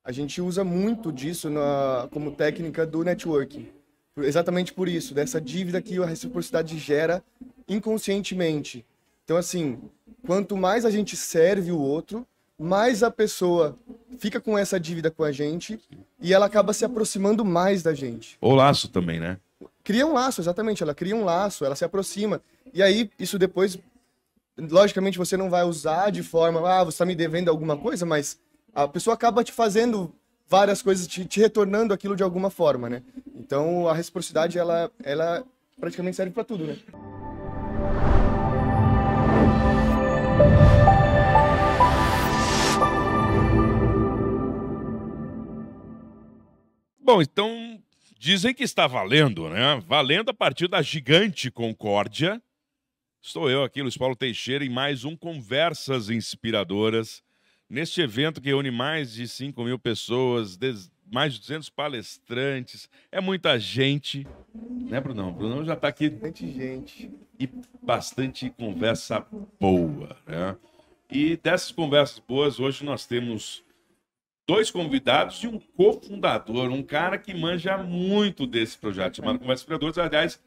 A gente usa muito disso como técnica do networking. Exatamente por isso, dessa dívida que a reciprocidade gera inconscientemente. Então, assim, quanto mais a gente serve o outro, mais a pessoa fica com essa dívida com a gente e ela acaba se aproximando mais da gente. Ou laço também, né? Cria um laço, exatamente. Ela cria um laço, ela se aproxima. E aí, isso depois, logicamente, você não vai usar de forma, você está me devendo alguma coisa, mas a pessoa acaba te fazendo várias coisas, te retornando aquilo de alguma forma, né? Então, a reciprocidade, ela praticamente serve para tudo, né? Bom, então, dizem que está valendo, né? Valendo a partir da gigante Concórdia. Estou eu aqui, Luiz Paulo Teixeira, em mais um Conversas Inspiradoras. Neste evento que reúne mais de 5.000 pessoas, mais de 200 palestrantes. É muita gente, né, Brunão? Brunão já está aqui. Bastante gente. E bastante conversa boa, né? E dessas conversas boas, hoje nós temos 2 convidados e um cofundador, um cara que manja muito desse projeto, chamado Conversas Inspiradoras. Aliás,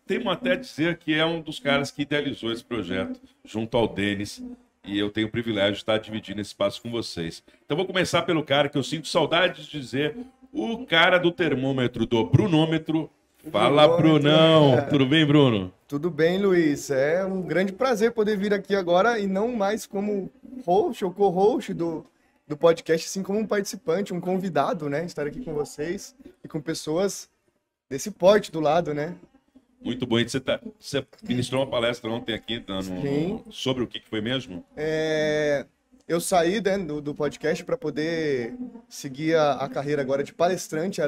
temo até dizer que é um dos caras que idealizou esse projeto, junto ao Denis, e eu tenho o privilégio de estar dividindo esse espaço com vocês. Então vou começar pelo cara que eu sinto saudade de dizer, o cara do termômetro, do Brunômetro. Fala, Brunão! Tudo bem, Bruno? Tudo bem, Luiz. É um grande prazer poder vir aqui agora, e não mais como host ou co-host do podcast, assim como um participante, um convidado, né? Estar aqui com vocês e com pessoas desse porte do lado, né? Muito bom. E você ministrou uma palestra ontem aqui sobre o que foi mesmo? Eu saí, né, do podcast para poder seguir a carreira agora de palestrante.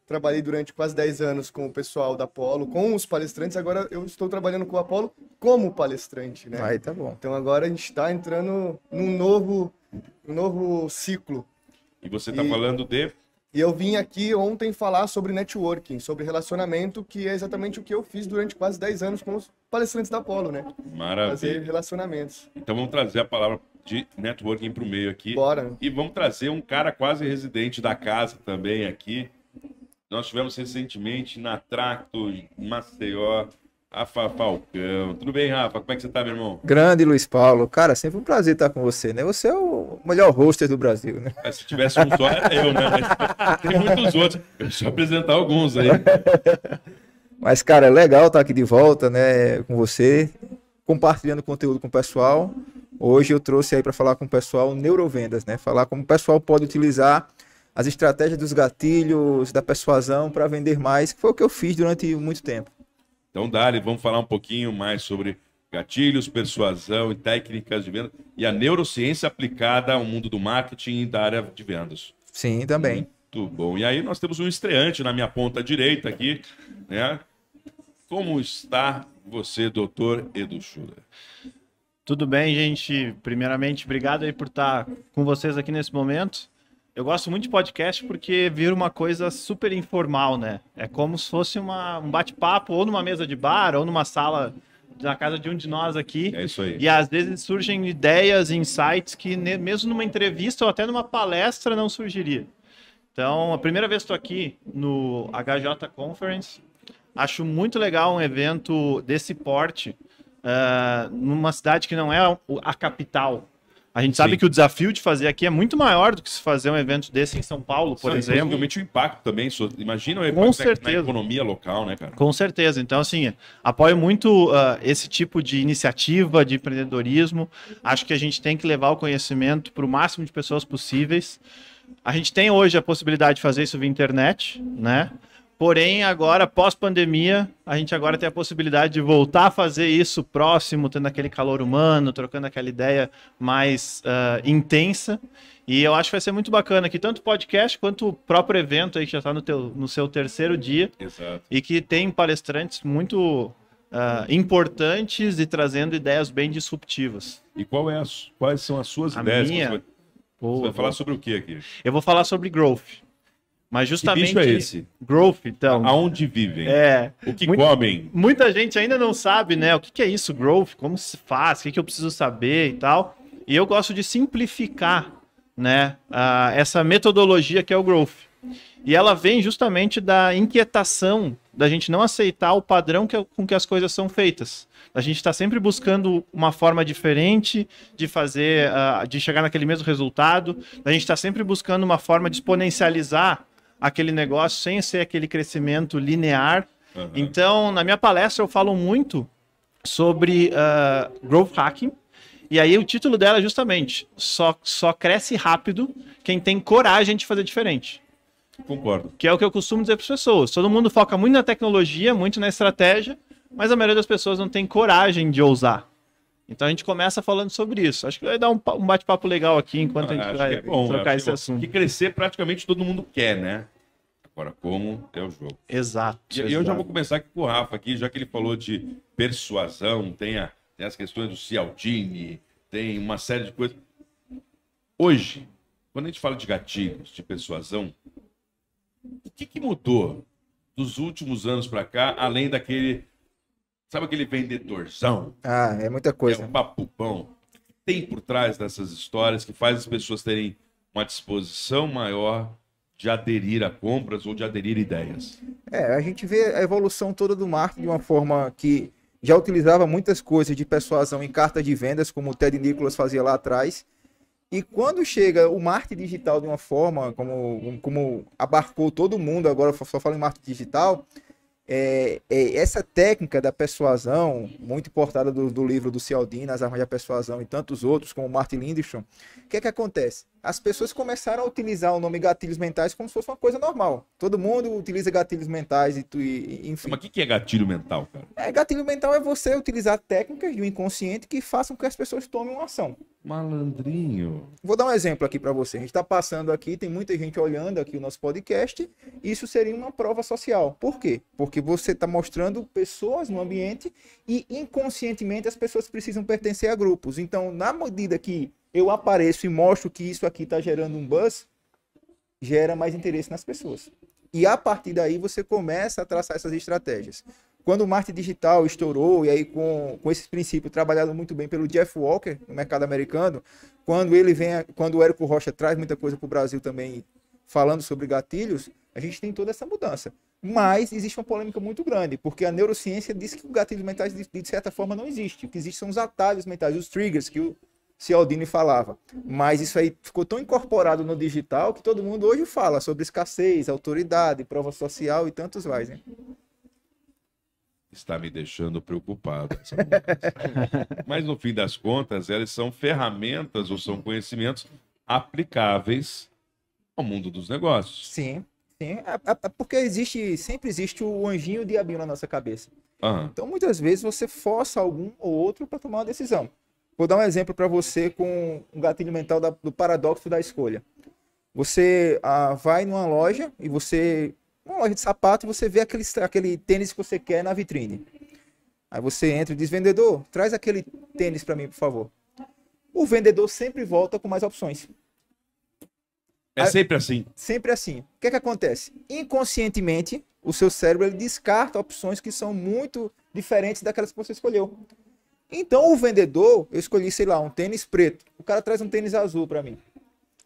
Trabalhei durante quase 10 anos com o pessoal da Apollo, com os palestrantes. Agora eu estou trabalhando com a Apollo como palestrante, né? Aí tá bom. Então agora a gente está entrando num novo ciclo. E você está falando de... E eu vim aqui ontem falar sobre networking, sobre relacionamento, que é exatamente o que eu fiz durante quase 10 anos com os palestrantes da Apollo, né? Maravilha. Fazer relacionamentos. Então vamos trazer a palavra de networking para o meio aqui. Bora. E vamos trazer um cara quase residente da casa também aqui. Nós tivemos recentemente na Tracto, em Maceió, Rafa Falcão. Tudo bem, Rafa? Como é que você tá, meu irmão? Grande Luiz Paulo. Cara, sempre um prazer estar com você, né? Você é o melhor hoster do Brasil, né? Se tivesse um só, era eu, né? Mas tem muitos outros. Deixa eu apresentar alguns aí. Mas, cara, é legal estar aqui de volta, né? Com você, compartilhando conteúdo com o pessoal. Hoje eu trouxe aí para falar com o pessoal neurovendas, né? Falar como o pessoal pode utilizar as estratégias dos gatilhos, da persuasão para vender mais, que foi o que eu fiz durante muito tempo. Então, Dali, vamos falar um pouquinho mais sobre gatilhos, persuasão e técnicas de venda e a neurociência aplicada ao mundo do marketing e da área de vendas. Sim, também. Muito bom. E aí nós temos um estreante na minha ponta direita aqui, né? Como está você, doutor Edu Schuller? Tudo bem, gente. Primeiramente, obrigado aí por estar com vocês aqui nesse momento. Eu gosto muito de podcast porque vira uma coisa super informal, né? É como se fosse um bate-papo ou numa mesa de bar ou numa sala na casa de um de nós aqui. É isso aí. E às vezes surgem ideias, insights que mesmo numa entrevista ou até numa palestra não surgiria. Então, a primeira vez que estou aqui no HJ Conference, acho muito legal um evento desse porte numa cidade que não é a capital. A gente sabe que o desafio de fazer aqui é muito maior do que se fazer um evento desse em São Paulo, por exemplo. Possivelmente o impacto também. Imagina o impacto na economia local, né, cara? Com certeza. Então, assim, apoio muito esse tipo de iniciativa de empreendedorismo. Acho que a gente tem que levar o conhecimento para o máximo de pessoas possíveis. A gente tem hoje a possibilidade de fazer isso via internet, né? Porém, agora, pós-pandemia, a gente agora tem a possibilidade de voltar a fazer isso próximo, tendo aquele calor humano, trocando aquela ideia mais intensa. E eu acho que vai ser muito bacana aqui, tanto o podcast quanto o próprio evento aí, que já está no seu terceiro dia. Exato. E que tem palestrantes muito importantes e trazendo ideias bem disruptivas. E quais são as suas ideias? Você vai falar sobre o que aqui? Eu vou falar sobre growth. Mas justamente... Que bicho é esse? Growth, então. Aonde vivem? O que comem? Muita gente ainda não sabe, né? O que é isso, growth? Como se faz? O que eu preciso saber e tal. E eu gosto de simplificar, né, essa metodologia que é o growth. E ela vem justamente da inquietação da gente não aceitar o padrão com que as coisas são feitas. A gente está sempre buscando uma forma diferente de fazer, de chegar naquele mesmo resultado. A gente está sempre buscando uma forma de exponencializar aquele negócio sem ser aquele crescimento linear. Uhum. Então, na minha palestra, eu falo muito sobre growth hacking. E aí o título dela é justamente só cresce rápido quem tem coragem de fazer diferente. Concordo. Que é o que eu costumo dizer para as pessoas. Todo mundo foca muito na tecnologia, muito na estratégia, mas a maioria das pessoas não tem coragem de ousar. Então a gente começa falando sobre isso. Acho que vai dar um bate-papo legal aqui enquanto a gente vai trocar esse assunto. Que crescer praticamente todo mundo quer, né? Agora, como é o jogo. Exato. E eu já vou começar aqui com o Rafa, aqui, já que ele falou de persuasão, tem as questões do Cialdini, tem uma série de coisas. Hoje, quando a gente fala de gatilhos, de persuasão, o que mudou dos últimos anos para cá, além daquele, sabe aquele vendedorzão? É muita coisa. É um papo bom. O que tem por trás dessas histórias que faz as pessoas terem uma disposição maior de aderir a compras ou de aderir a ideias? A gente vê a evolução toda do marketing de uma forma que já utilizava muitas coisas de persuasão em cartas de vendas, como o Ted Nicholas fazia lá atrás. E quando chega o marketing digital de uma forma, como abarcou todo mundo, agora eu só falo em marketing digital, essa técnica da persuasão, muito importada do livro do Cialdini, As Armas da Persuasão, e tantos outros, como o Martin Lindstrom, o que acontece? As pessoas começaram a utilizar o nome gatilhos mentais como se fosse uma coisa normal. Todo mundo utiliza gatilhos mentais, enfim. Mas o que é gatilho mental, cara? Gatilho mental é você utilizar técnicas do inconsciente que façam com que as pessoas tomem uma ação. Malandrinho. Vou dar um exemplo aqui para você. A gente está passando aqui, tem muita gente olhando aqui o nosso podcast. Isso seria uma prova social. Por quê? Porque você está mostrando pessoas no ambiente e inconscientemente as pessoas precisam pertencer a grupos. Então, na medida que eu apareço e mostro que isso aqui está gerando um buzz, gera mais interesse nas pessoas. E a partir daí você começa a traçar essas estratégias. Quando o marketing digital estourou, e aí com esse princípio trabalhado muito bem pelo Jeff Walker, no mercado americano, quando o Érico Rocha traz muita coisa para o Brasil também, falando sobre gatilhos, a gente tem toda essa mudança. Mas existe uma polêmica muito grande, porque a neurociência diz que o gatilho mentais, de certa forma, não existe. O que existe são os atalhos mentais, os triggers que o Cialdini falava. Mas isso aí ficou tão incorporado no digital que todo mundo hoje fala sobre escassez, autoridade, prova social e tantos mais, né? Está me deixando preocupado. Mas, no fim das contas, elas são ferramentas ou são conhecimentos aplicáveis ao mundo dos negócios. Sim. Porque sempre existe o anjinho e o diabinho na nossa cabeça. Uhum. Então, muitas vezes, você força algum ou outro para tomar uma decisão. Vou dar um exemplo para você com um gatilho mental do paradoxo da escolha. Você vai numa loja e uma loja de sapato, e você vê aquele tênis que você quer na vitrine. Aí você entra e diz, vendedor, traz aquele tênis para mim, por favor. O vendedor sempre volta com mais opções. Sempre assim. Sempre assim. O que acontece? Inconscientemente, o seu cérebro ele descarta opções que são muito diferentes daquelas que você escolheu. Então, o vendedor, eu escolhi, sei lá, um tênis preto. O cara traz um tênis azul para mim.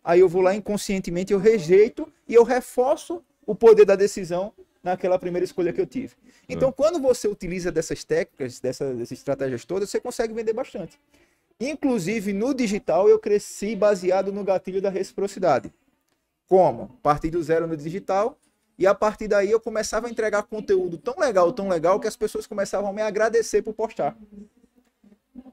Aí eu vou lá inconscientemente, eu rejeito e eu reforço o poder da decisão naquela primeira escolha que eu tive. Então, quando você utiliza dessas técnicas, dessas estratégias todas, você consegue vender bastante. Inclusive, no digital, eu cresci baseado no gatilho da reciprocidade. Como? A partir do zero no digital, e a partir daí eu começava a entregar conteúdo tão legal, que as pessoas começavam a me agradecer por postar.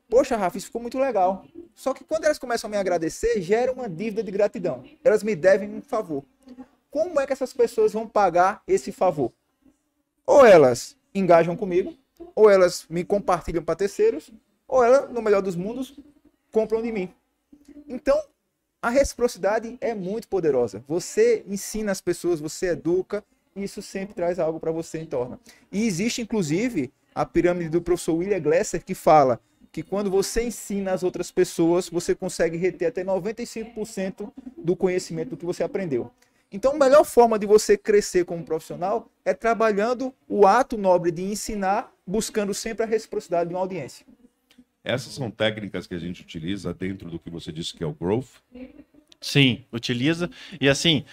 Poxa, Rafa, isso ficou muito legal. Só que quando elas começam a me agradecer, gera uma dívida de gratidão. Elas me devem um favor. Como é que essas pessoas vão pagar esse favor? Ou elas engajam comigo, ou elas me compartilham para terceiros, ou elas, no melhor dos mundos, compram de mim. Então, a reciprocidade é muito poderosa. Você ensina as pessoas, você educa, e isso sempre traz algo para você em torno. E existe, inclusive, a pirâmide do professor William Glasser, que fala que quando você ensina as outras pessoas, você consegue reter até 95% do conhecimento do que você aprendeu. Então, a melhor forma de você crescer como profissional é trabalhando o ato nobre de ensinar, buscando sempre a reciprocidade de uma audiência. Essas são técnicas que a gente utiliza dentro do que você disse que é o growth. Sim, utiliza. E assim,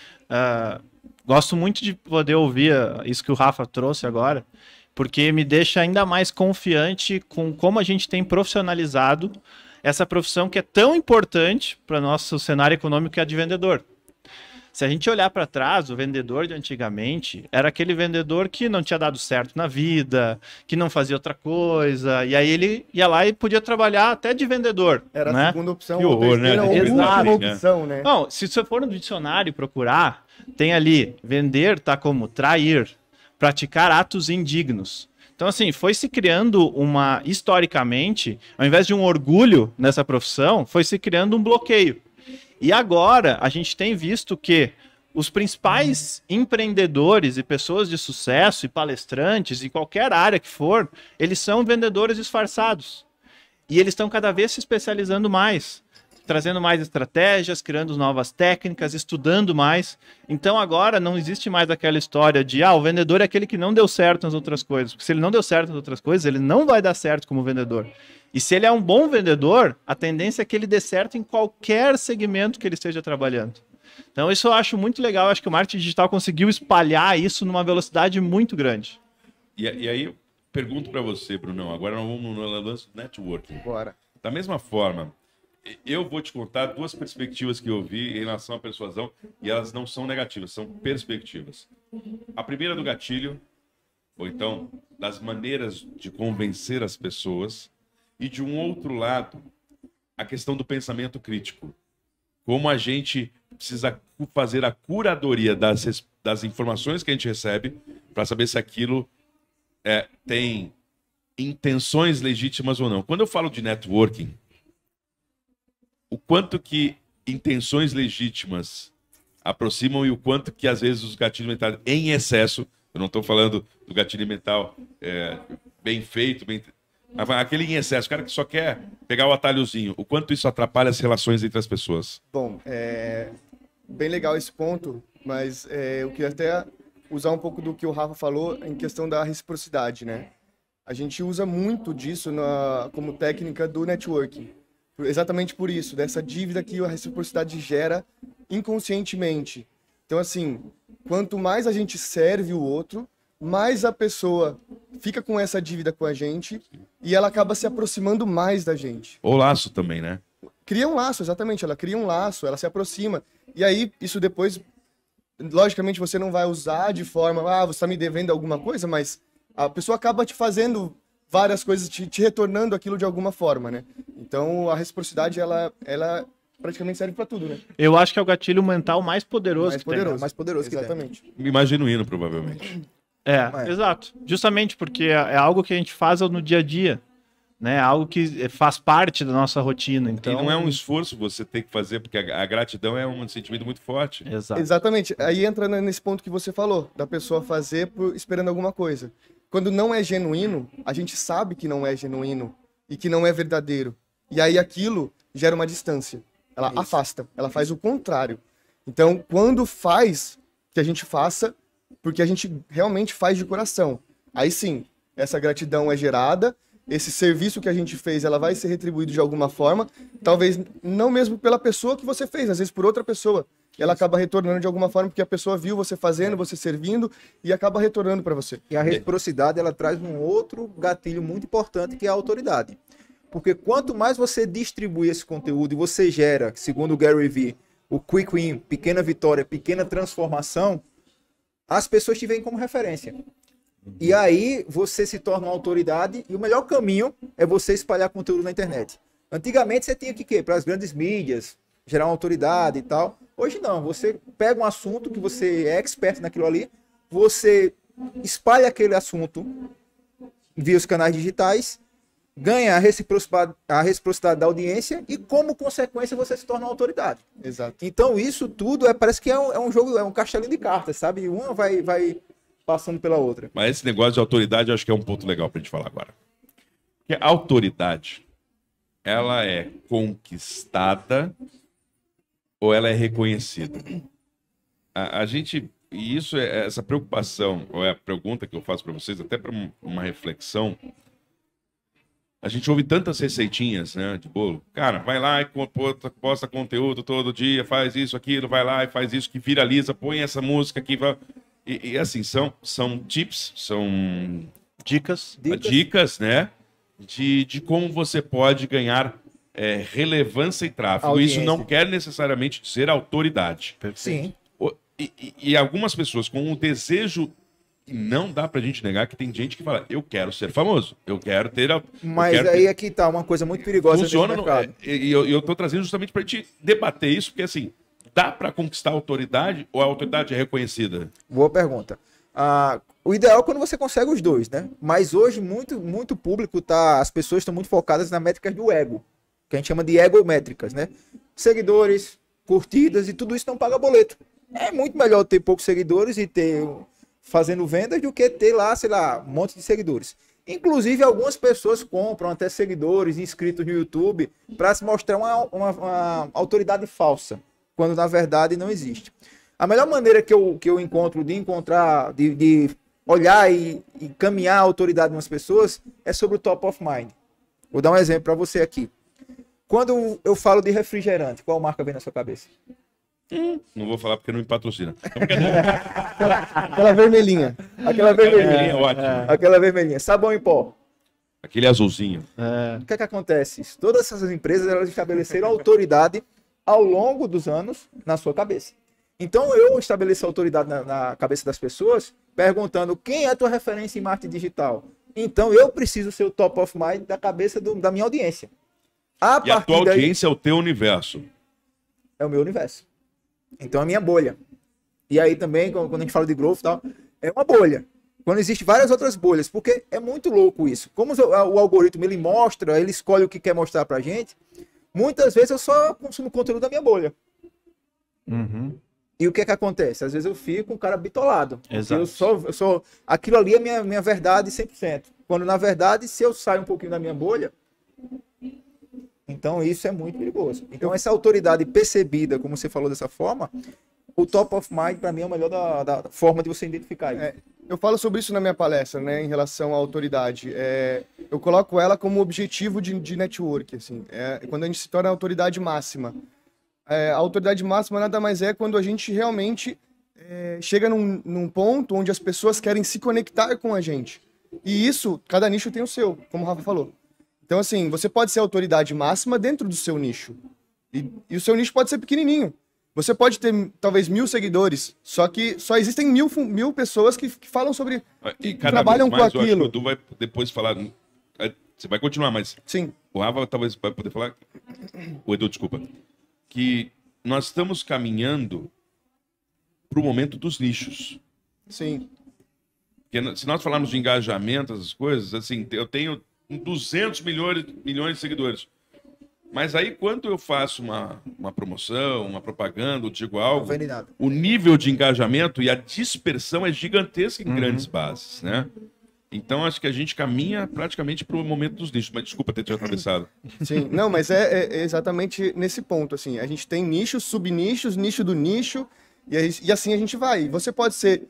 gosto muito de poder ouvir isso que o Rafa trouxe agora, porque me deixa ainda mais confiante com como a gente tem profissionalizado essa profissão que é tão importante para o nosso cenário econômico, que é a de vendedor. Se a gente olhar para trás, o vendedor de antigamente era aquele vendedor que não tinha dado certo na vida, que não fazia outra coisa, e aí ele ia lá e podia trabalhar até de vendedor. Era né? a segunda opção, Que ou horror, terceira, né? ou Exato. última opção, né? Não, se você for no dicionário procurar, tem ali, vender tá como trair, praticar atos indignos. Então, assim, foi se criando historicamente, ao invés de um orgulho nessa profissão, foi se criando um bloqueio. E agora a gente tem visto que os principais empreendedores e pessoas de sucesso e palestrantes, em qualquer área que for, eles são vendedores disfarçados. E eles estão cada vez se especializando mais, trazendo mais estratégias, criando novas técnicas, estudando mais. Então agora não existe mais aquela história de o vendedor é aquele que não deu certo nas outras coisas. Porque se ele não deu certo nas outras coisas, ele não vai dar certo como vendedor. E se ele é um bom vendedor, a tendência é que ele dê certo em qualquer segmento que ele esteja trabalhando. Então isso eu acho muito legal. Eu acho que o marketing digital conseguiu espalhar isso numa velocidade muito grande. E aí eu pergunto para você, Brunão, agora nós vamos no lance do networking. Bora. Da mesma forma, eu vou te contar duas perspectivas que eu vi em relação à persuasão, e elas não são negativas, são perspectivas. A primeira do gatilho, ou então das maneiras de convencer as pessoas, e de um outro lado, a questão do pensamento crítico. Como a gente precisa fazer a curadoria das informações que a gente recebe para saber se aquilo tem intenções legítimas ou não. Quando eu falo de networking, o quanto que intenções legítimas aproximam e o quanto que às vezes os gatilhos mentais em excesso, eu não estou falando do gatilho mental bem feito, aquele em excesso, o cara que só quer pegar o atalhozinho, o quanto isso atrapalha as relações entre as pessoas? Bom, bem legal esse ponto, mas eu queria até usar um pouco do que o Rafa falou em questão da reciprocidade, né? A gente usa muito disso como técnica do networking. Exatamente por isso, dessa dívida que a reciprocidade gera inconscientemente. Então, assim, quanto mais a gente serve o outro, mais a pessoa fica com essa dívida com a gente e ela acaba se aproximando mais da gente. O laço também, né? Cria um laço, exatamente. Ela cria um laço, ela se aproxima. E aí, isso depois, logicamente, você não vai usar de forma, você está me devendo alguma coisa, mas a pessoa acaba te fazendo várias coisas, te retornando aquilo de alguma forma, né? Então, a reciprocidade, ela praticamente serve para tudo, né? Eu acho que é o gatilho mental mais poderoso Mais que tem. poderoso. mais poderoso que tem. Exatamente. Me imagino indo, provavelmente. Exato. Justamente porque é algo que a gente faz no dia a dia, né? Algo que faz parte da nossa rotina. Então, E não é um esforço você ter que fazer, porque a gratidão é um sentimento muito forte. Exato. Exatamente. Aí entra nesse ponto que você falou, da pessoa fazer esperando alguma coisa. Quando não é genuíno, a gente sabe que não é genuíno e que não é verdadeiro. E aí aquilo gera uma distância. Ela afasta, ela faz o contrário. Então, quando faz, que a gente faça, porque a gente realmente faz de coração. Aí sim, essa gratidão é gerada, esse serviço que a gente fez, ela vai ser retribuído de alguma forma, talvez não mesmo pela pessoa que você fez, às vezes por outra pessoa. Ela acaba retornando de alguma forma, porque a pessoa viu você fazendo, você servindo, e acaba retornando para você. E a reciprocidade, ela traz um outro gatilho muito importante, que é a autoridade. Porque quanto mais você distribui esse conteúdo e você gera, segundo o Gary Vee, o quick win, pequena vitória, pequena transformação, as pessoas te veem como referência. E aí você se torna uma autoridade e o melhor caminho é você espalhar conteúdo na internet. Antigamente você tinha que para as grandes mídias, gerar uma autoridade e tal. Hoje não, você pega um assunto que você é expert naquilo ali, você espalha aquele assunto via os canais digitais, ganha a reciprocidade da audiência e, como consequência, você se torna uma autoridade. Exato. Então, isso tudo parece que é um jogo, é um castelinho de cartas, sabe? Uma vai passando pela outra. Mas esse negócio de autoridade eu acho que é um ponto legal pra gente falar agora. Porque a autoridade, ela é conquistada ou ela é reconhecida? A gente, e isso essa preocupação, ou é a pergunta que eu faço para vocês, até para uma reflexão. A gente ouve tantas receitinhas, né, de bolo. Cara, vai lá e posta conteúdo todo dia, faz isso, aquilo, vai lá e faz isso que viraliza, põe essa música aqui. E assim, são tips, são dicas, né, de como você pode ganhar relevância e tráfego. Audiência. Isso não quer necessariamente dizer autoridade. Sim. E algumas pessoas com o desejo... Não dá pra gente negar que tem gente que fala, eu quero ser famoso, eu quero ter... Mas aí é que tá uma coisa muito perigosa Funciona, nesse mercado. e eu tô trazendo justamente pra gente debater isso, porque assim, dá pra conquistar a autoridade ou a autoridade é reconhecida? Boa pergunta. O ideal é quando você consegue os dois, né? Mas hoje muito público as pessoas estão muito focadas na métricas do ego, que a gente chama de egométricas, né? Seguidores, curtidas e tudo isso não paga boleto. É muito melhor ter poucos seguidores e ter fazendo vendas do que ter lá, sei lá, um monte de seguidores. Inclusive, algumas pessoas compram até seguidores inscritos no YouTube para se mostrar uma autoridade falsa, quando na verdade não existe. A melhor maneira que eu encontro de olhar e caminhar a autoridade de umas pessoas é sobre o top of mind. Vou dar um exemplo para você aqui. Quando eu falo de refrigerante, qual marca vem na sua cabeça? Não vou falar porque não me patrocina. Aquela vermelhinha. Aquela vermelhinha. É ótimo. Aquela vermelhinha. Sabão em pó. Aquele azulzinho. O que é que acontece? Todas essas empresas elas estabeleceram autoridade ao longo dos anos na sua cabeça. Então eu estabeleço autoridade na cabeça das pessoas perguntando quem é a tua referência em marketing digital. Então eu preciso ser o top of mind da cabeça da minha audiência. E a tua audiência é o teu universo. É o meu universo. Então é a minha bolha. E aí também, quando a gente fala de growth e tal, é uma bolha. Quando existem várias outras bolhas, porque é muito louco isso. Como o algoritmo ele mostra, ele escolhe o que quer mostrar pra gente, muitas vezes eu só consumo conteúdo da minha bolha. Uhum. E o que é que acontece? Às vezes eu fico um cara bitolado. Exato. Eu sou aquilo ali é minha verdade 100%. Quando na verdade, se eu saio um pouquinho da minha bolha, então isso é muito perigoso. Então essa autoridade percebida, como você falou dessa forma, o top of mind para mim é o melhor da forma de você identificar isso. Eu falo sobre isso na minha palestra, né, em relação à autoridade. Eu coloco ela como objetivo de network, assim. Quando a gente se torna a autoridade máxima. A autoridade máxima nada mais é quando a gente realmente chega num ponto onde as pessoas querem se conectar com a gente. E isso, cada nicho tem o seu, como o Rafa falou. Então, assim, você pode ser a autoridade máxima dentro do seu nicho. E o seu nicho pode ser pequenininho. Você pode ter, talvez, 1000 seguidores, só que só existem 1000 pessoas que falam sobre... E que cada trabalham vez mais, com eu acho que aquilo. o Edu vai depois falar... Você vai continuar, mas Sim, o Rafa talvez vai poder falar... O Edu, desculpa. Que nós estamos caminhando para o momento dos nichos. sim. Porque se nós falarmos de engajamento, essas coisas, assim, eu tenho 200 milhões de seguidores. Mas aí, quando eu faço uma promoção, uma propaganda, eu digo algo, Não vende nada. o nível de engajamento e a dispersão é gigantesca em grandes bases, né? Então, acho que a gente caminha praticamente para o momento dos nichos. Mas desculpa ter te atravessado. Sim, não, mas é exatamente nesse ponto, assim, a gente tem nichos, subnichos, nicho do nicho, e assim a gente vai. Você pode ser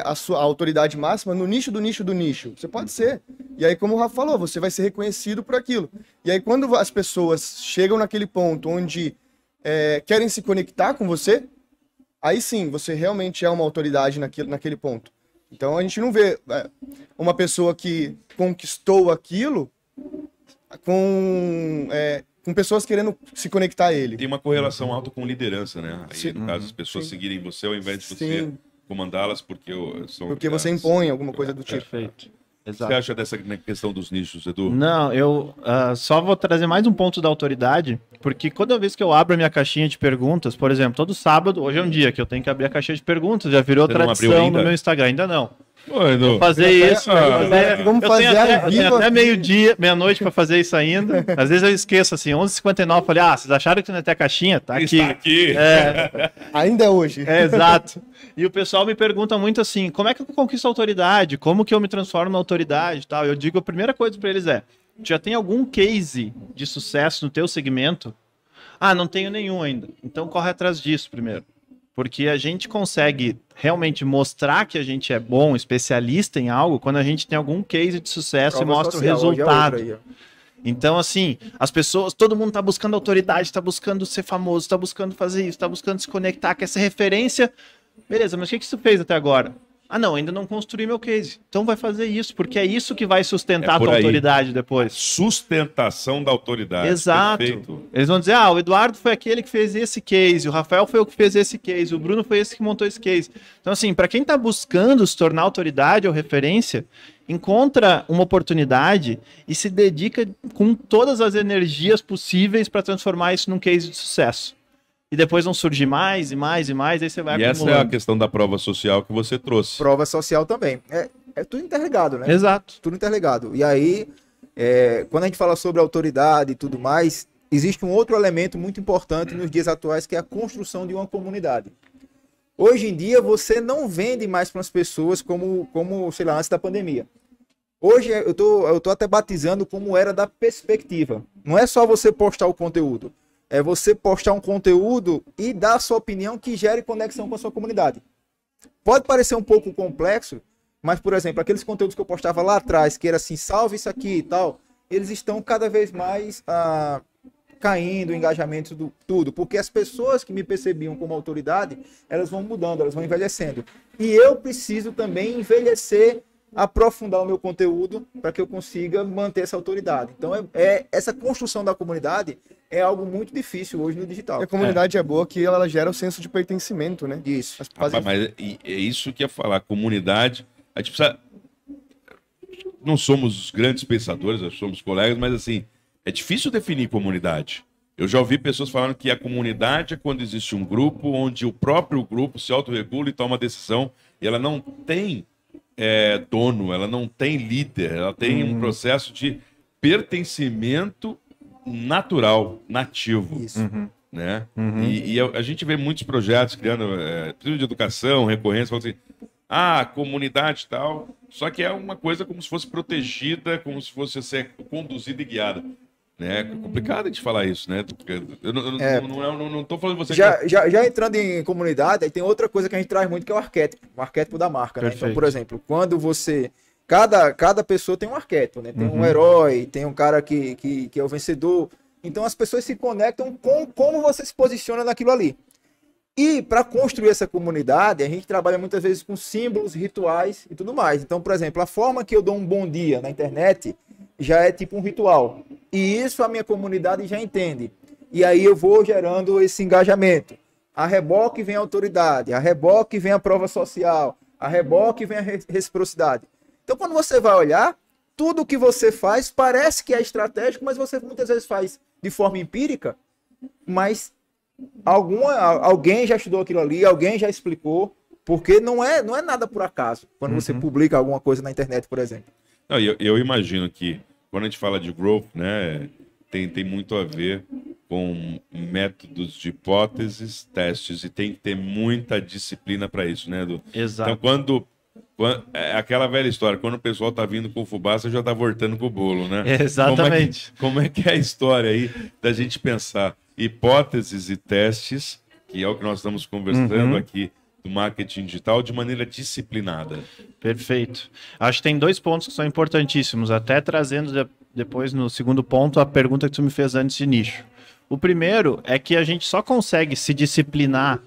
a sua autoridade máxima no nicho do nicho do nicho, você pode ser. E aí, como o Rafa falou, você vai ser reconhecido por aquilo. E aí, quando as pessoas chegam naquele ponto onde querem se conectar com você, aí sim, você realmente é uma autoridade naquele ponto. Então, a gente não vê uma pessoa que conquistou aquilo com pessoas querendo se conectar a ele. Tem uma correlação alta com liderança, né? Aí, Sim. no caso, as pessoas seguirem você ao invés de você Sim. comandá-las porque são Porque você lideranças. impõe alguma coisa do tipo. Perfeito. O que Exato. você acha dessa questão dos nichos, Edu? Não, eu só vou trazer mais um ponto da autoridade, porque toda vez que eu abro a minha caixinha de perguntas, por exemplo, todo sábado, hoje é um dia que eu tenho que abrir a caixinha de perguntas, já virou Você não abriu tradição ainda? no meu Instagram, ainda não. Ô, Edu. Vou fazer isso. Vamos Eu fazer tenho ao até, eu tenho vivo até aqui. meio-dia, meia-noite pra fazer isso ainda. Às vezes eu esqueço, assim, 11h59, falei, vocês acharam que não ia ter a caixinha? Tá aqui. Está aqui. Ainda é hoje. Exato. E o pessoal me pergunta muito assim, como é que eu conquisto a autoridade? Como que eu me transformo na autoridade e tal? Eu digo, a primeira coisa para eles tu já tem algum case de sucesso no teu segmento? Ah, não tenho nenhum ainda. Então corre atrás disso primeiro. Porque a gente consegue realmente mostrar que a gente é bom, especialista em algo, quando a gente tem algum case de sucesso e Prova mostra o social, hoje é resultado. outra aí, ó. Então, assim, as pessoas, todo mundo tá buscando autoridade, tá buscando ser famoso, tá buscando fazer isso, tá buscando se conectar, quer ser referência. Beleza, mas o que você fez até agora? Ah, não, ainda não construí meu case. Então vai fazer isso, porque é isso que vai sustentar a tua autoridade depois. Sustentação da autoridade. Exato. Perfeito. Eles vão dizer, o Eduardo foi aquele que fez esse case, o Rafael foi o que fez esse case, o Bruno foi esse que montou esse case. Então, assim, para quem tá buscando se tornar autoridade ou referência, encontra uma oportunidade e se dedica com todas as energias possíveis para transformar isso num case de sucesso. E depois vão surgir mais e mais e mais, aí você vai acumulando. Essa é a questão da prova social que você trouxe. Prova social também. É tudo interligado, né? Exato. Tudo interligado. E aí, quando a gente fala sobre autoridade e tudo mais, existe um outro elemento muito importante nos dias atuais, que é a construção de uma comunidade. Hoje em dia, você não vende mais para as pessoas como, sei lá, antes da pandemia. Hoje, eu tô até batizando como era da perspectiva. Não é só você postar o conteúdo. É você postar um conteúdo e dar a sua opinião que gere conexão com a sua comunidade. Pode parecer um pouco complexo, mas, por exemplo, aqueles conteúdos que eu postava lá atrás, que era assim, salve isso aqui e tal, eles estão cada vez mais caindo, engajamentos, tudo. Porque as pessoas que me percebiam como autoridade, elas vão mudando, elas vão envelhecendo. E eu preciso também envelhecer, aprofundar o meu conteúdo para que eu consiga manter essa autoridade. Então, essa construção da comunidade é algo muito difícil hoje no digital. E a comunidade é boa que ela gera o senso de pertencimento, né? Isso. Rapaz, mas é isso que ia falar, comunidade, a gente precisa... Não somos os grandes pensadores, nós somos colegas, mas assim, é difícil definir comunidade. Eu já ouvi pessoas falando que a comunidade é quando existe um grupo onde o próprio grupo se autorregula e toma decisão, e ela não tem dono, ela não tem líder, ela tem um processo de pertencimento natural, nativo. Isso. Né? E a gente vê muitos projetos criando, de educação, recorrência, falando assim, comunidade e tal, só que é uma coisa como se fosse protegida, como se fosse ser conduzida e guiada. Né? É complicado de falar isso, né? Eu não estou falando você... Já entrando em comunidade, aí tem outra coisa que a gente traz muito, que é o arquétipo da marca. Né? Então, por exemplo, quando você... Cada pessoa tem um arquétipo, né? Tem um herói, tem um cara que é o vencedor. Então as pessoas se conectam com como você se posiciona naquilo ali. E para construir essa comunidade, a gente trabalha muitas vezes com símbolos, rituais e tudo mais. Então, por exemplo, a forma que eu dou um bom dia na internet já é tipo um ritual. E isso a minha comunidade já entende. E aí eu vou gerando esse engajamento. A reboque vem a autoridade, a reboque vem a prova social, a reboque vem a reciprocidade. Então, quando você vai olhar, tudo que você faz parece que é estratégico, mas você muitas vezes faz de forma empírica, mas alguém já estudou aquilo ali, alguém já explicou, porque não é nada por acaso, quando você publica alguma coisa na internet, por exemplo. Não, eu imagino que, quando a gente fala de growth, né, tem muito a ver com métodos de hipóteses, testes, e tem que ter muita disciplina para isso, né, Edu? Exato. Então, é aquela velha história, quando o pessoal tá vindo com fubá, você já tá voltando com o bolo, né? Exatamente. Como é que é a história aí da gente pensar hipóteses e testes, que é o que nós estamos conversando aqui do marketing digital, de maneira disciplinada? Perfeito. Acho que tem 2 pontos que são importantíssimos, até trazendo depois no segundo ponto a pergunta que tu me fez antes de nicho. O primeiro é que a gente só consegue se disciplinar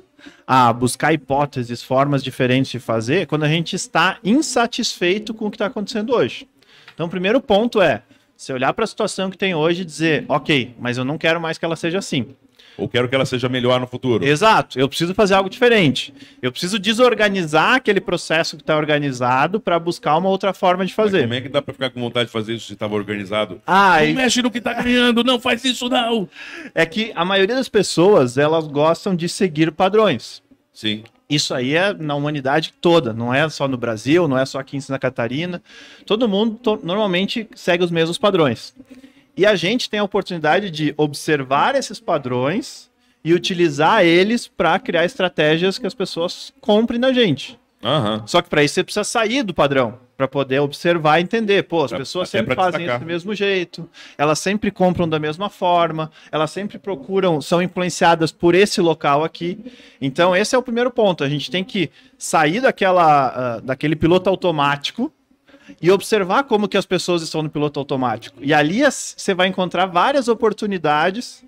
a buscar hipóteses, formas diferentes de fazer, quando a gente está insatisfeito com o que está acontecendo hoje. Então, o primeiro ponto é você olhar para a situação que tem hoje e dizer, ok, mas eu não quero mais que ela seja assim. Ou quero que ela seja melhor no futuro. Exato, eu preciso fazer algo diferente. Eu preciso desorganizar aquele processo que está organizado para buscar uma outra forma de fazer. Mas como é que dá para ficar com vontade de fazer isso se estava organizado? Não mexe no que está ganhando, não faz isso não! É que a maioria das pessoas, elas gostam de seguir padrões. Sim. Isso aí é na humanidade toda, não é só no Brasil, não é só aqui em Santa Catarina. Todo mundo normalmente segue os mesmos padrões. E a gente tem a oportunidade de observar esses padrões e utilizar eles para criar estratégias que as pessoas comprem da gente. Só que para isso você precisa sair do padrão, para poder observar e entender. Pô, as pessoas sempre fazem isso do mesmo jeito, elas sempre compram da mesma forma, elas sempre procuram, são influenciadas por esse local aqui. Então esse é o primeiro ponto, a gente tem que sair daquele piloto automático e observar como que as pessoas estão no piloto automático. E ali você vai encontrar várias oportunidades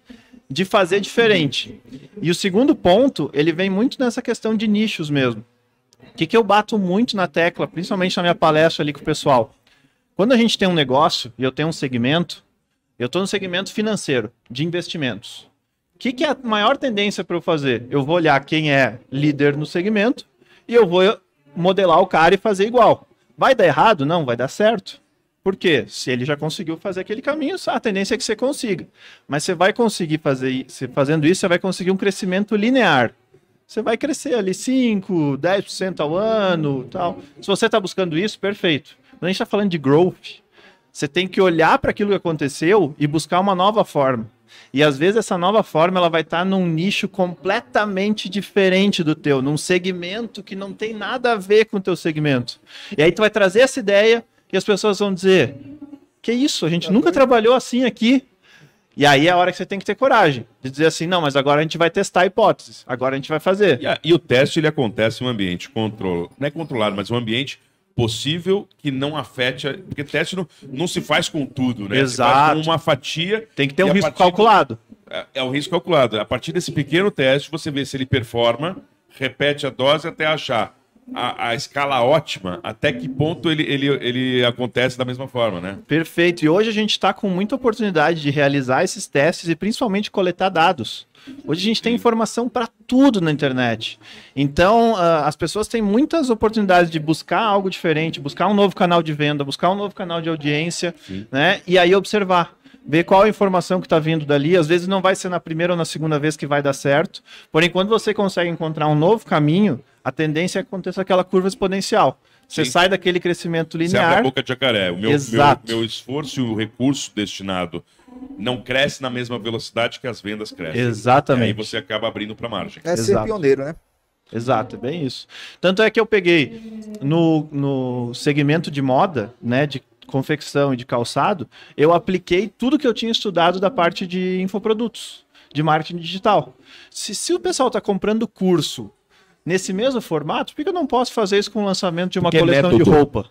de fazer diferente. E o segundo ponto, ele vem muito nessa questão de nichos mesmo. O que eu bato muito na tecla, principalmente na minha palestra ali com o pessoal. Quando a gente tem um negócio e eu tenho um segmento, eu estou no segmento financeiro, de investimentos. O que é a maior tendência para eu fazer? Eu vou olhar quem é líder no segmento e eu vou modelar o cara e fazer igual. Vai dar errado? Não, vai dar certo. Por quê? Se ele já conseguiu fazer aquele caminho, a tendência é que você consiga. Mas você vai conseguir fazer, fazendo isso, você vai conseguir um crescimento linear. Você vai crescer ali 5%, 10% ao ano, tal. Se você está buscando isso, perfeito. Quando a gente está falando de growth, você tem que olhar para aquilo que aconteceu e buscar uma nova forma. E às vezes essa nova forma ela vai estar num nicho completamente diferente do teu, num segmento que não tem nada a ver com o teu segmento. E aí tu vai trazer essa ideia e as pessoas vão dizer: que isso, a gente nunca trabalhou assim aqui. E aí é a hora que você tem que ter coragem de dizer assim: não, mas agora a gente vai testar hipóteses, agora a gente vai fazer. E o teste ele acontece em um ambiente não é controlado, mas um ambiente possível que não afete, porque teste não se faz com tudo, né? Exato. Se faz com uma fatia. Tem que ter um risco calculado. É o risco calculado. A partir desse pequeno teste, você vê se ele performa, repete a dose até achar a escala ótima, até que ponto ele acontece da mesma forma, né? Perfeito. E hoje a gente está com muita oportunidade de realizar esses testes e principalmente coletar dados. Hoje a gente tem informação para tudo na internet. Então, as pessoas têm muitas oportunidades de buscar algo diferente, buscar um novo canal de venda, buscar um novo canal de audiência, né? E aí observar. Ver qual a informação que está vindo dali. Às vezes não vai ser na primeira ou na segunda vez que vai dar certo. Porém, quando você consegue encontrar um novo caminho, a tendência é que aconteça aquela curva exponencial. Você sai daquele crescimento Você abre linear. a boca de jacaré. O meu esforço e o recurso destinado não cresce na mesma velocidade que as vendas crescem. Exatamente. E aí você acaba abrindo para margem. É ser Exato. pioneiro, né? Exato, é bem isso. Tanto é que eu peguei no segmento de moda, né, de confecção e de calçado, eu apliquei tudo que eu tinha estudado da parte de infoprodutos, de marketing digital. Se o pessoal está comprando curso nesse mesmo formato, por que eu não posso fazer isso com o lançamento de uma Porque coleção método. de roupa?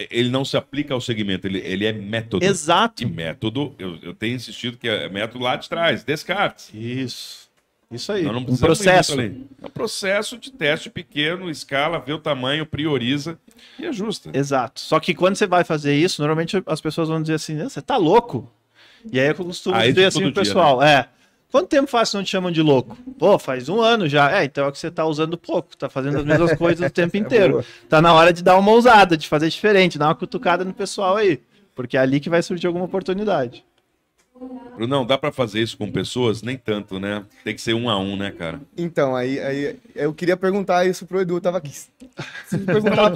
Ele não se aplica ao segmento, ele é método. Exato. E método, eu tenho insistido que é método lá de trás, Descartes. Isso aí. Nós não Um precisamos processo. ir muito além. É um processo de teste pequeno, escala, vê o tamanho, prioriza e ajusta. Exato. Só que quando você vai fazer isso, normalmente as pessoas vão dizer assim: você tá louco? E aí eu costumo dizer assim pro pessoal: quanto tempo faz que não te chamam de louco? Pô, faz 1 ano já. Então é que você tá usando pouco, tá fazendo as mesmas coisas o tempo inteiro. Tá na hora de dar uma ousada, de fazer diferente, dar uma cutucada no pessoal aí. Porque é ali que vai surgir alguma oportunidade. Brunão, dá pra fazer isso com pessoas? Nem tanto, né? Tem que ser 1 a 1, né, cara? Então, aí eu queria perguntar isso pro Edu, tava aqui. Perguntar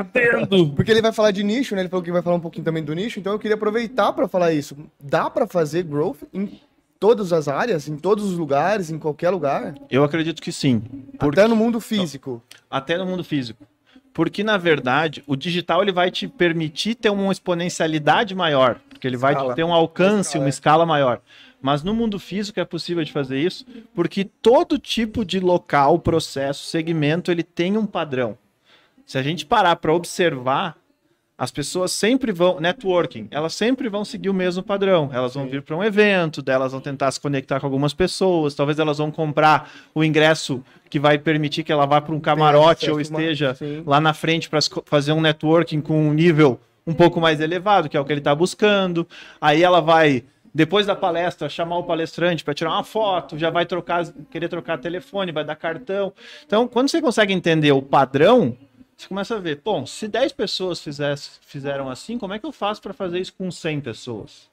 pra ele. Porque ele vai falar de nicho, né? Ele falou que vai falar um pouquinho também do nicho, então eu queria aproveitar para falar isso. Dá para fazer growth em todas as áreas, em todos os lugares, em qualquer lugar? Eu acredito que sim. Até no mundo físico. Até no mundo físico. Porque, na verdade, o digital ele vai te permitir ter uma exponencialidade maior. Porque ele vai ter um alcance, uma escala maior. Mas no mundo físico é possível de fazer isso, porque todo tipo de local, processo, segmento, ele tem um padrão. Se a gente parar para observar, as pessoas sempre vão, networking, elas sempre vão seguir o mesmo padrão. Elas vão vir para um evento, elas vão tentar se conectar com algumas pessoas, talvez elas vão comprar o ingresso que vai permitir que ela vá para um camarote ou esteja lá na frente para fazer um networking com um nível um pouco mais elevado, que é o que ele está buscando. Aí ela vai, depois da palestra, chamar o palestrante para tirar uma foto, já vai querer trocar telefone, vai dar cartão. Então, quando você consegue entender o padrão, você começa a ver, bom, se 10 pessoas fizeram assim, como é que eu faço para fazer isso com 100 pessoas?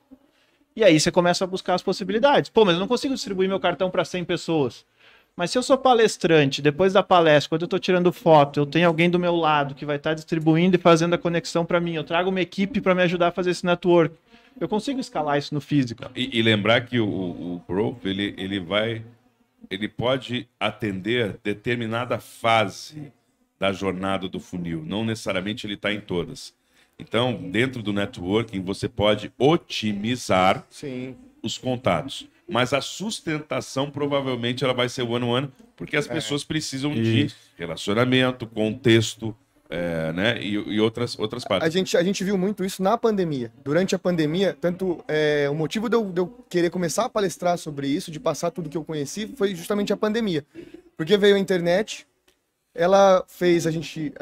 E aí você começa a buscar as possibilidades. Pô, mas eu não consigo distribuir meu cartão para 100 pessoas. Mas se eu sou palestrante, depois da palestra, quando eu estou tirando foto, eu tenho alguém do meu lado que vai estar distribuindo e fazendo a conexão para mim, eu trago uma equipe para me ajudar a fazer esse network. Eu consigo escalar isso no físico. E lembrar que o Growth, ele pode atender determinada fase da jornada do funil. Não necessariamente ele está em todas. Então, dentro do networking, você pode otimizar os contatos. Mas a sustentação, provavelmente, ela vai ser one-on-one, porque as pessoas precisam de relacionamento, contexto, né? E outras partes. A gente viu muito isso na pandemia. Durante a pandemia, tanto o motivo de eu querer começar a palestrar sobre isso, de passar tudo que eu conheci, foi justamente a pandemia. Porque veio a internet, ela fez a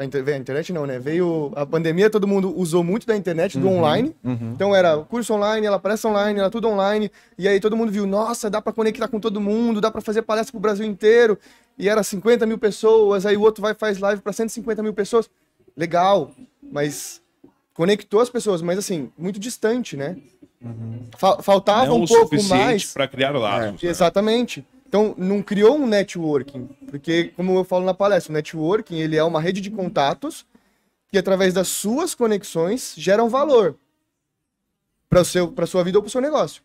internet não, né? Veio a pandemia, todo mundo usou muito da internet, do online. Então era curso online, ela palestra online, era tudo online. E aí todo mundo viu, nossa, dá para conectar com todo mundo, dá para fazer palestra pro Brasil inteiro. E era 50 mil pessoas, aí o outro faz live para 150 mil pessoas. Legal, mas conectou as pessoas, mas assim, muito distante, né? Faltava Não um o pouco suficiente mais. para criar laços. Né? Exatamente. Então, não criou um networking, porque, como eu falo na palestra, o networking ele é uma rede de contatos que, através das suas conexões, geram valor para sua vida ou para o seu negócio.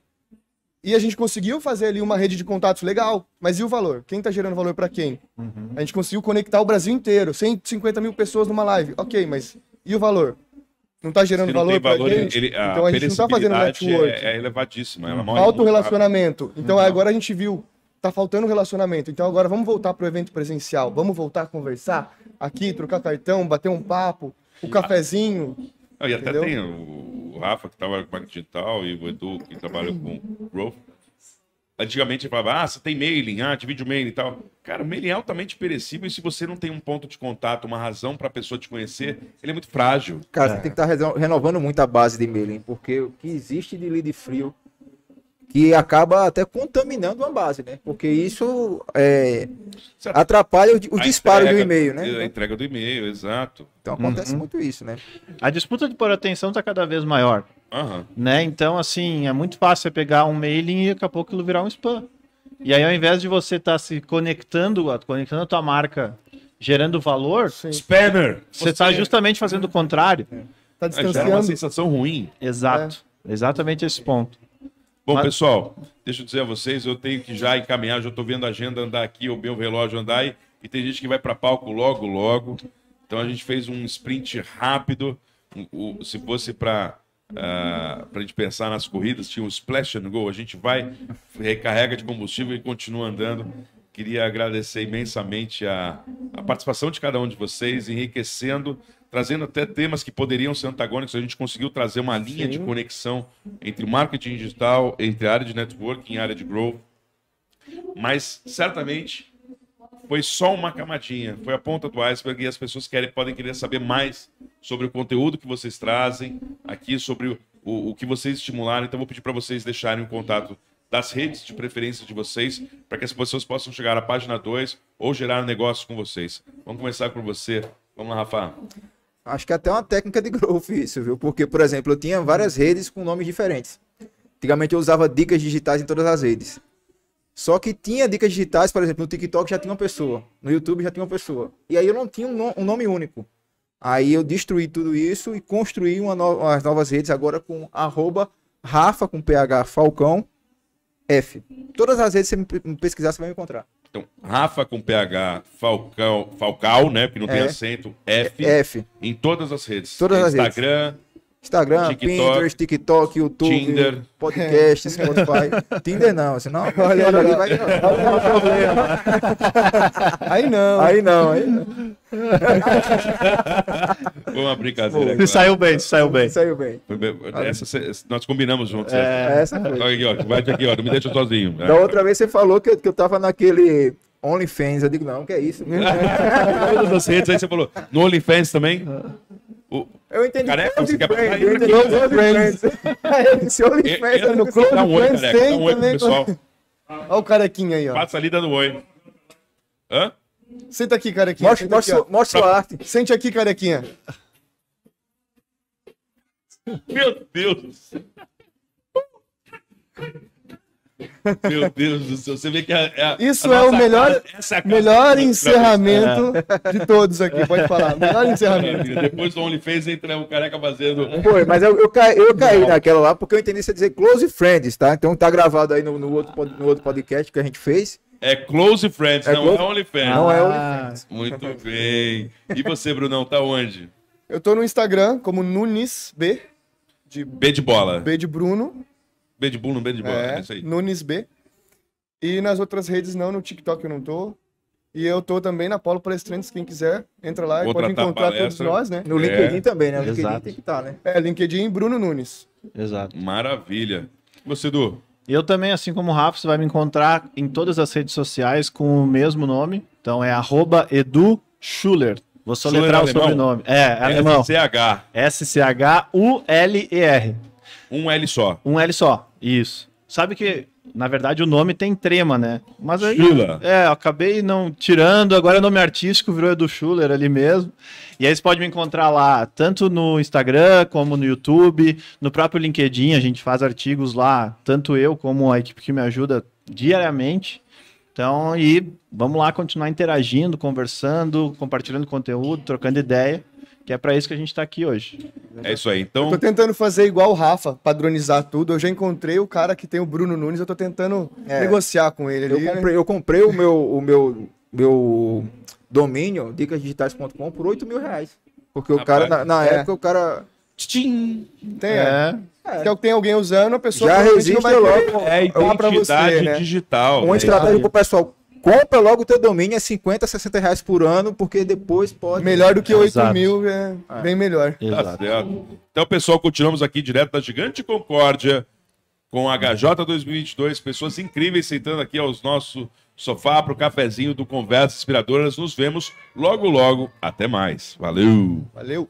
E a gente conseguiu fazer ali uma rede de contatos legal, mas e o valor? Quem está gerando valor para quem? A gente conseguiu conectar o Brasil inteiro, 150 mil pessoas numa live. Ok, mas e o valor? Não está gerando valor para gente? Então a gente não está fazendo network. É elevadíssima. Falta o relacionamento. Então agora a gente viu, tá faltando relacionamento. Então agora vamos voltar pro evento presencial. Vamos voltar a conversar aqui, trocar cartão, bater um papo, o cafezinho. E até entendeu? tem o Rafa, que trabalha com marketing digital, e o Edu, que trabalha com growth. Antigamente ele falava, você tem mailing, de vídeo mailing e tal. Cara, o mailing é altamente perecível e se você não tem um ponto de contato, uma razão para a pessoa te conhecer, ele é muito frágil. Cara, você tem que estar renovando muito a base de e-mail, porque o que existe de lead frio que acaba até contaminando a base, né? Porque isso atrapalha o disparo do e-mail, né? A entrega do e-mail, exato. Então acontece muito isso, né? A disputa de por atenção está cada vez maior. Né? Então, assim, é muito fácil você pegar um mailing e daqui a pouco aquilo virar um spam. E aí, ao invés de você estar se conectando a tua marca, gerando valor, Spammer! Você está justamente fazendo o contrário. Tá Gera uma distanciando. sensação ruim. Exato. Exatamente esse ponto. Bom, pessoal, deixa eu dizer a vocês, eu tenho que já encaminhar, já estou vendo a agenda andar aqui, o meu relógio andar e tem gente que vai para palco logo, logo. Então a gente fez um sprint rápido. Se fosse para a gente pensar nas corridas, tinha o Splash and Go, a gente vai, recarrega de combustível e continua andando. Queria agradecer imensamente a participação de cada um de vocês, enriquecendo, trazendo até temas que poderiam ser antagônicos. A gente conseguiu trazer uma linha de conexão entre o marketing digital, entre a área de networking e a área de growth. Mas, certamente, foi só uma camadinha, foi a ponta do iceberg e as pessoas podem querer saber mais sobre o conteúdo que vocês trazem aqui, sobre o que vocês estimularam. Então, vou pedir para vocês deixarem o contato das redes de preferência de vocês, para que as pessoas possam chegar à página 2 ou gerar negócio com vocês. Vamos começar com você. Vamos lá, Rafa. Acho que até uma técnica de growth isso, viu? Porque, por exemplo, eu tinha várias redes com nomes diferentes. Antigamente eu usava dicas digitais em todas as redes. Só que tinha dicas digitais, por exemplo, no TikTok já tinha uma pessoa, no YouTube já tinha uma pessoa. E aí eu não tinha um nome único. Aí eu destruí tudo isso e construí as novas redes agora com @Rafa com PH Falcão F. Todas as redes, se você me pesquisar, você vai me encontrar. Então, Rafa com PH Falcão, né? Porque não tem acento, F. Em todas as redes. Todas as Instagram, TikTok, Pinterest, TikTok, YouTube, Tinder, podcast, Spotify. Tinder não, senão olha ali vai dar problema. Aí não. Foi uma brincadeira. Você saiu bem. Nós combinamos juntos. Essa foi. Aqui, ó, vai aqui, ó, não me deixa sozinho. Da outra vez você falou que eu tava naquele OnlyFans. Eu digo, não, que é isso? Todas as redes, aí você falou, no OnlyFans também? Eu entendi. Careca, você quer Friends, eu entendi OnlyFans. Eu disse OnlyFans. No Close, dá um oi, careca. Dá um oi pro pessoal. Olha o carequinha aí, ó. Passa ali dando oi. Hã? Senta aqui, carequinha. Mostra sua arte. Sente aqui, carequinha. Meu Deus do céu. Meu Deus do céu. Você vê que isso é o melhor encerramento de todos aqui. Pode falar. Melhor encerramento. Depois do OnlyFans entra o careca fazendo. Foi, mas eu caí naquela lá porque eu entendi você dizer Close Friends, tá? Então tá gravado aí no outro podcast que a gente fez. É Close Friends, não é OnlyFans. Não é OnlyFans. Muito bem. E você, Brunão, tá onde? Eu tô no Instagram como Nunes B. B de bola. B de Bruno. B de Bruno, B de bola. É isso aí. Nunes B. E nas outras redes não, no TikTok eu não tô. E eu tô também na Polo Palestrantes, quem quiser, entra lá e pode Contratar encontrar palestra. todos nós, né? No LinkedIn também, né? No LinkedIn Exato. tem que estar, né? LinkedIn Bruno Nunes. Exato. Maravilha. Você, Du? Eu também, assim como o Rafa, você vai me encontrar em todas as redes sociais com o mesmo nome. Então é @EduSchuler. Vou soletrar o Schuler alemão? sobrenome. É alemão. SCH. SCHULER. Um L só. Um L só. Isso. Sabe que, na verdade, o nome tem trema, né? Mas aí, Schuler. eu acabei não tirando, agora é nome artístico, virou Edu Schuler ali mesmo. E aí você pode me encontrar lá, tanto no Instagram, como no YouTube, no próprio LinkedIn, a gente faz artigos lá, tanto eu como a equipe que me ajuda diariamente. Então, e vamos lá continuar interagindo, conversando, compartilhando conteúdo, trocando ideia, que é para isso que a gente está aqui hoje. É isso aí. Eu Então, tô tentando fazer igual o Rafa, padronizar tudo. Eu já encontrei o cara que tem o Bruno Nunes, eu tô tentando negociar com ele. Eu comprei o meu domínio, dicasdigitais.com, por R$8.000. Porque o Rapaz, cara, na época, o cara Tem, É. tem alguém usando, a pessoa já provavelmente não resiste vai logo. é falar pra identidade você, né? digital. Uma né? estratégia pro pessoal. Compra logo o teu domínio, é R$50, R$60 por ano, porque depois pode... Melhor do que 8 Exato. mil, é bem melhor. Tá Exato. certo. Então, pessoal, continuamos aqui direto da Gigante Concórdia com a HJ 2022. Pessoas incríveis sentando aqui aos nosso sofá para o cafezinho do Conversas Inspiradoras. Nos vemos logo, logo. Até mais. Valeu! Valeu!